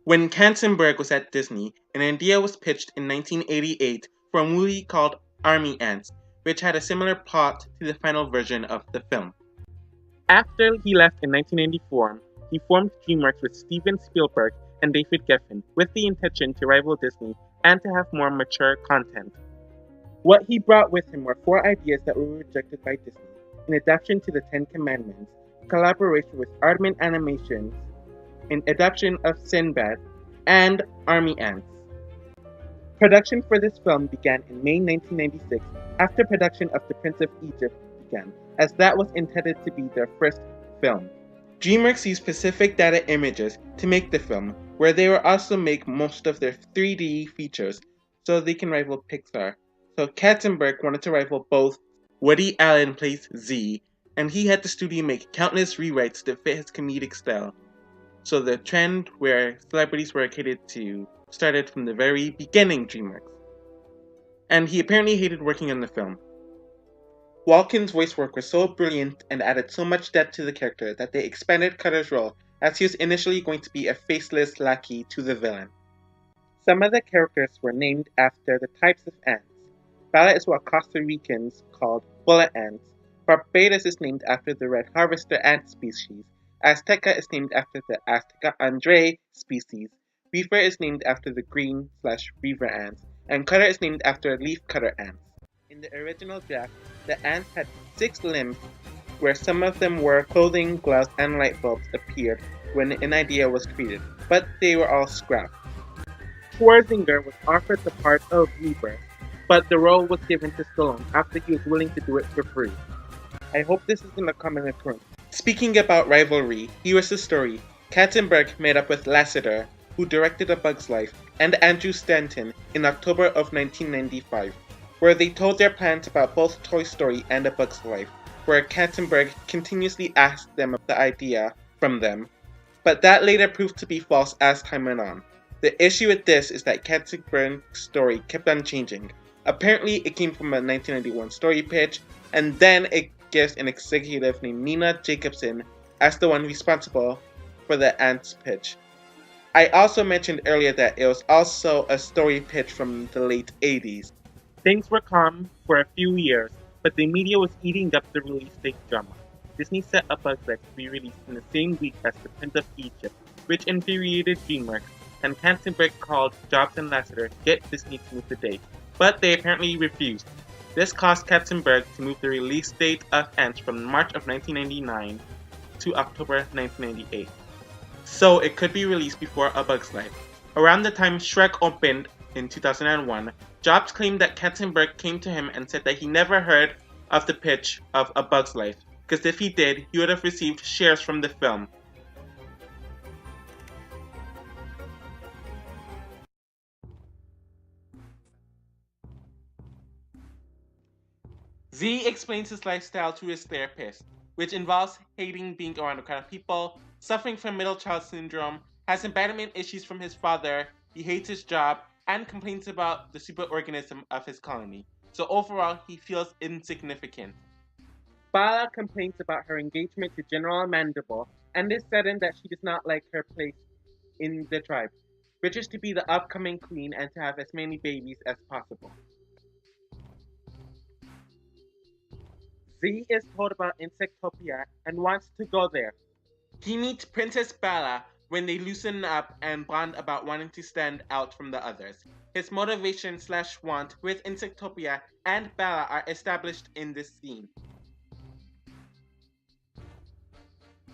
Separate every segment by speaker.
Speaker 1: When Katzenberg was at Disney, an idea was pitched in 1988 for a movie called Army Ants, which had a similar plot to the final version of the film. After he left in 1994, he formed DreamWorks with Steven Spielberg and David Geffen with the intention to rival Disney and to have more mature content. What he brought with him were 4 ideas that were rejected by Disney: an adaptation to the Ten Commandments, collaboration with Aardman Animation, an adaptation of Sinbad, and Army Ants. Production for this film began in May 1996 after production of The Prince of Egypt began, as that was intended to be their first film. DreamWorks used Pacific Data Images to make the film, where they will also make most of their 3D features, so they can rival Pixar. So Katzenberg wanted to rival both. Woody Allen plays Z, and he had the studio make countless rewrites to fit his comedic style. So the trend where celebrities were catered to started from the very beginning DreamWorks. And he apparently hated working on the film. Walken's voice work was so brilliant and added so much depth to the character that they expanded Cutter's role, as he was initially going to be a faceless lackey to the villain. Some of the characters were named after the types of ants. Bala is what Costa Ricans called bullet ants. Barbados is named after the red harvester ant species. Azteca is named after the Azteca Andre species. Reefer is named after the green/reaver ants. And Cutter is named after leaf cutter ants. In the original draft, the ants had 6 limbs, where some of them were clothing, gloves, and light bulbs appeared when an idea was created, but they were all scrapped. Schwarzenegger was offered the part of Reaver, but the role was given to Stallone after he was willing to do it for free. I hope this isn't a common occurrence. Speaking about rivalry, here is the story. Katzenberg made up with Lasseter, who directed A Bug's Life, and Andrew Stanton in October of 1995, where they told their plans about both Toy Story and A Bug's Life, where Katzenberg continuously asked them the idea from them, but that later proved to be false as time went on. The issue with this is that Katzenberg's story kept on changing. Apparently, it came from a 1991 story pitch, and then it gives an executive named Nina Jacobson as the one responsible for the Antz pitch. I also mentioned earlier that it was also a story pitch from the late 80s. Things were calm for a few years, but the media was eating up the release date drama. Disney set up a Bug's to be released in the same week as The Prince of Egypt, which infuriated DreamWorks, and Katzenberg called Jobs and Lasseter to get Disney to move the date, but they apparently refused. This caused Katzenberg to move the release date of Antz from March of 1999 to October 1998, so it could be released before A Bug's Life. Around the time Shrek opened in 2001, Jobs claimed that Katzenberg came to him and said that he never heard of the pitch of A Bug's Life, because if he did, he would have received shares from the film. Z explains his lifestyle to his therapist, which involves hating being around a crowd of people, suffering from middle child syndrome, has abandonment issues from his father, he hates his job, and complains about the superorganism of his colony. So overall, he feels insignificant. Bala complains about her engagement to General Mandible and is certain that she does not like her place in the tribe, which is to be the upcoming queen and to have as many babies as possible. Z is told about Insectopia and wants to go there. He meets Princess Bala when they loosen up and bond about wanting to stand out from the others. His motivation/want with Insectopia and Bala are established in this scene.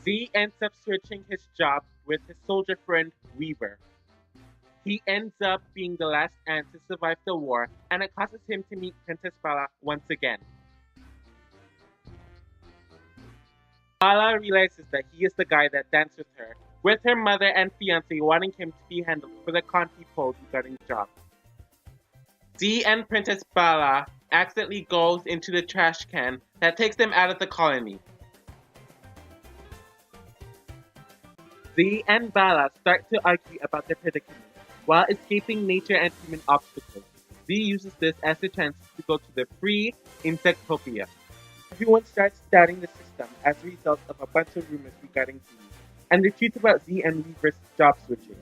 Speaker 1: Z ends up switching his job with his soldier friend Weaver. He ends up being the last ant to survive the war, and it causes him to meet Princess Bala once again. Bala realizes that he is the guy that danced with her, with her mother and fiance wanting him to be handled for the con he pulled regarding the job. Z and Princess Bala accidentally goes into the trash can that takes them out of the colony. Z and Bala start to argue about their predicament while escaping nature and human obstacles. Z uses this as a chance to go to the free Insectopia. Everyone starts doubting the system as a result of a bunch of rumors regarding Z, and the truth about Z and Weaver's job switching.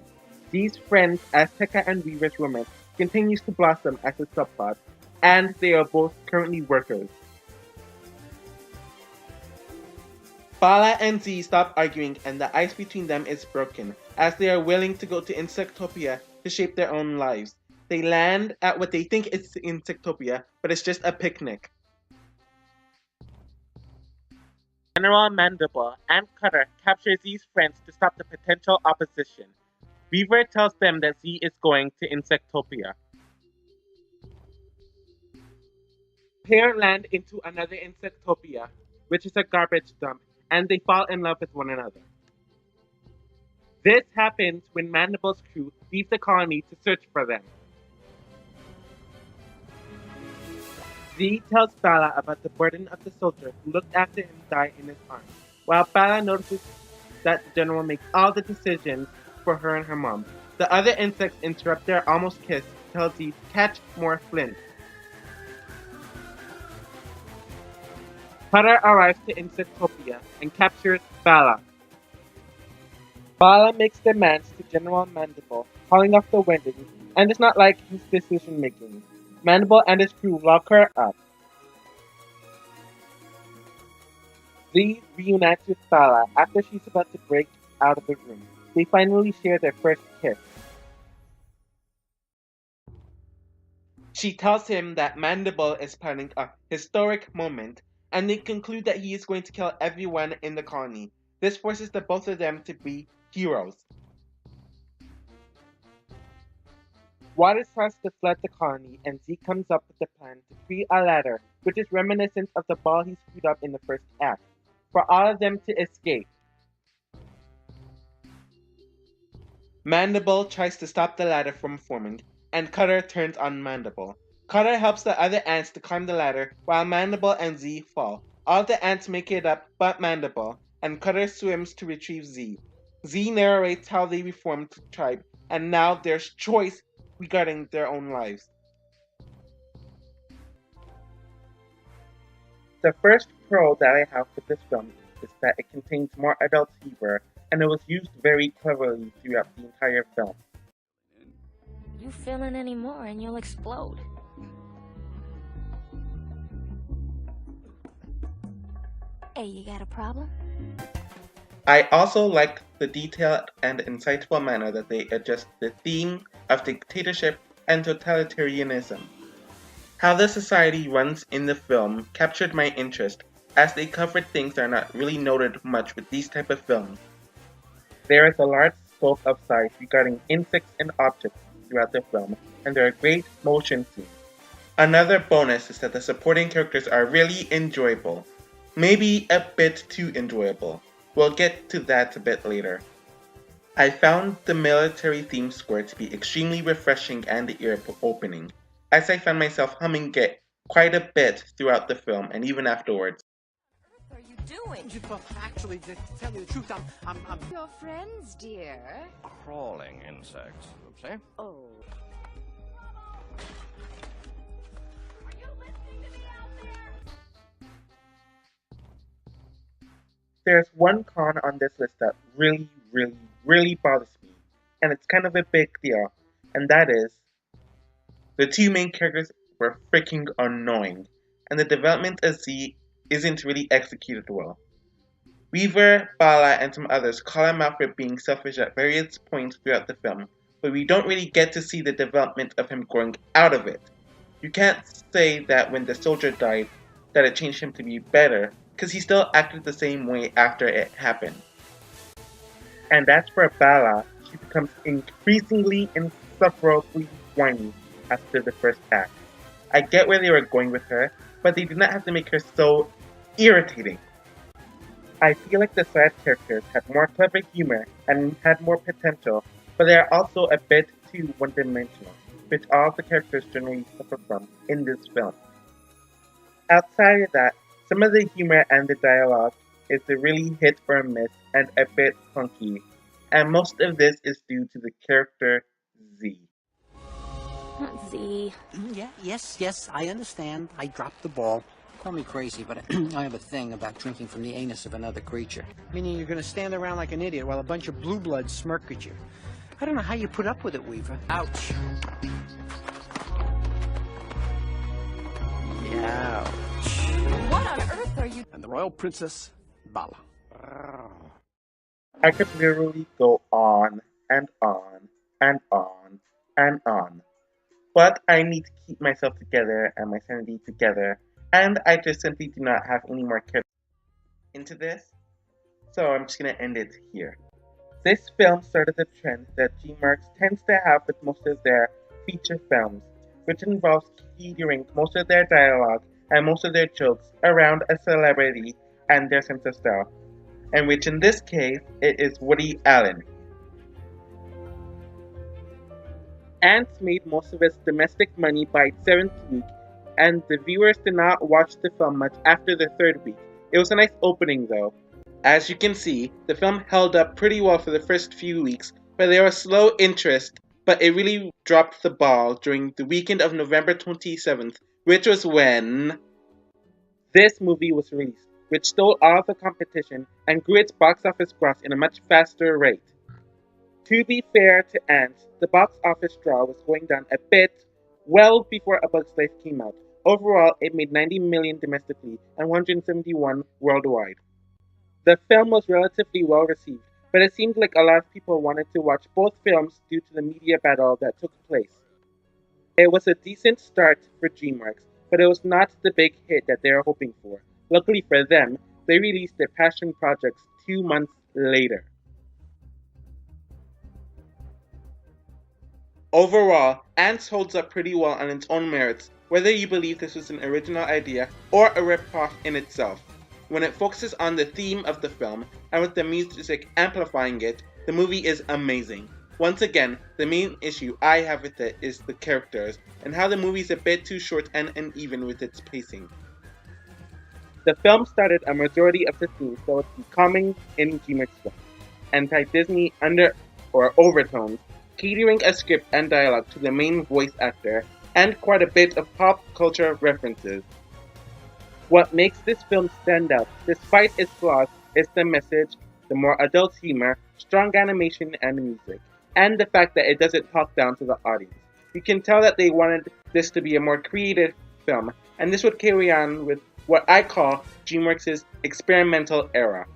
Speaker 1: These friends, Azteca and Weaver's romance, continues to blossom as a subplot, and they are both currently workers. Bala and Z stop arguing and the ice between them is broken, as they are willing to go to Insectopia to shape their own lives. They land at what they think is Insectopia, but it's just a picnic. General Mandible and Cutter capture Z's friends to stop the potential opposition. Weaver tells them that Z is going to Insectopia. The pair land into another Insectopia, which is a garbage dump, and they fall in love with one another. This happens when Mandible's crew leave the colony to search for them. Z tells Bala about the burden of the soldier who looked after him die in his arms, while Bala notices that the general makes all the decisions for her and her mom. The other insects interrupt their almost kiss to tell Z to catch more flint. Cutter arrives to Insectopia and captures Bala. Bala makes demands to General Mandible, calling off the wedding, and does not like his decision making. Mandible and his crew lock her up. Z reunites with Bala after she's about to break out of the room. They finally share their first kiss. She tells him that Mandible is planning a historic moment, and they conclude that he is going to kill everyone in the colony. This forces the both of them to be heroes. Water starts to flood the colony, and Z comes up with the plan to free a ladder, which is reminiscent of the ball he screwed up in the first act, for all of them to escape. Mandible tries to stop the ladder from forming, and Cutter turns on Mandible. Cutter helps the other ants to climb the ladder, while Mandible and Z fall. All the ants make it up but Mandible, and Cutter swims to retrieve Z. Z narrates how they reformed the tribe, and now there's choice regarding their own lives. The first pro that I have for this film is that it contains more adult humor, and it was used very cleverly throughout the entire film.
Speaker 2: You fill in any more and you'll explode. Hey, you got a problem?
Speaker 1: I also liked the detailed and insightful manner that they addressed the theme of dictatorship and totalitarianism. How the society runs in the film captured my interest, as they covered things that are not really noted much with these type of films. There is a large scope of size regarding insects and objects throughout the film, and there are great motion scenes. Another bonus is that the supporting characters are really enjoyable. Maybe a bit too enjoyable. We'll get to that a bit later. I found the military theme score to be extremely refreshing and ear-opening, as I found myself humming it quite a bit throughout the film and even afterwards.
Speaker 2: What are you doing?
Speaker 3: Well, actually, to tell you the truth, I'm...
Speaker 2: Your friends, dear.
Speaker 4: Crawling insects. Oopsie.
Speaker 2: Oh. Are you listening to me out there?
Speaker 1: There's one con on this list that really bothers me, and it's kind of a big deal, and that is, the two main characters were freaking annoying, and the development of Z isn't really executed well. Weaver, Bala, and some others call him out for being selfish at various points throughout the film, but we don't really get to see the development of him growing out of it. You can't say that when the soldier died, that it changed him to be better, because he still acted the same way after it happened. And as for Bala, she becomes increasingly insufferably whiny after the first act. I get where they were going with her, but they did not have to make her so irritating. I feel like the side characters had more clever humor and had more potential, but they are also a bit too one-dimensional, which all the characters generally suffer from in this film. Outside of that, some of the humor and the dialogue is a really hit or miss and a bit clunky, and most of this is due to the character Z.
Speaker 2: Not Z.
Speaker 3: Yes, I understand. I dropped the ball. Call me crazy, but I have a thing about drinking from the anus of another creature. Meaning you're gonna stand around like an idiot while a bunch of blue bloods smirk at you. I don't know how you put up with it, Weaver. Ouch. Ouch.
Speaker 2: What on earth are you?
Speaker 5: And the Royal Princess, Bala.
Speaker 1: I could literally go on and on and on and on. But I need to keep myself together and my sanity together, and I just simply do not have any more care into this, so I'm just going to end it here. This film started a trend that DreamWorks tends to have with most of their feature films, which involves catering most of their dialogue and most of their jokes around a celebrity and their sense of style, and which in this case, it is Woody Allen. Antz made most of its domestic money by its 7th week, and the viewers did not watch the film much after the 3rd week. It was a nice opening though. As you can see, the film held up pretty well for the first few weeks, but there was slow interest, but it really dropped the ball during the weekend of November 27th, which was when this movie was released, which stole all of the competition and grew its box office gross in a much faster rate. To be fair to Antz, the box office draw was going down a bit well before A Bug's Life came out. Overall, it made $90 million domestically and $171 worldwide. The film was relatively well received, but it seemed like a lot of people wanted to watch both films due to the media battle that took place. It was a decent start for DreamWorks, but it was not the big hit that they were hoping for. Luckily for them, they released their passion projects 2 months later. Overall, Antz holds up pretty well on its own merits, whether you believe this was an original idea or a ripoff in itself. When it focuses on the theme of the film, and with the music amplifying it, the movie is amazing. Once again, the main issue I have with it is the characters, and how the movie is a bit too short and uneven with its pacing. The film started a majority of the themes that would be common in DreamWorks films, anti-Disney overtones, catering a script and dialogue to the main voice actor, and quite a bit of pop culture references. What makes this film stand out, despite its flaws, is the message, the more adult humor, strong animation and music, and the fact that it doesn't talk down to the audience. You can tell that they wanted this to be a more creative film, and this would carry on with what I call DreamWorks' experimental era.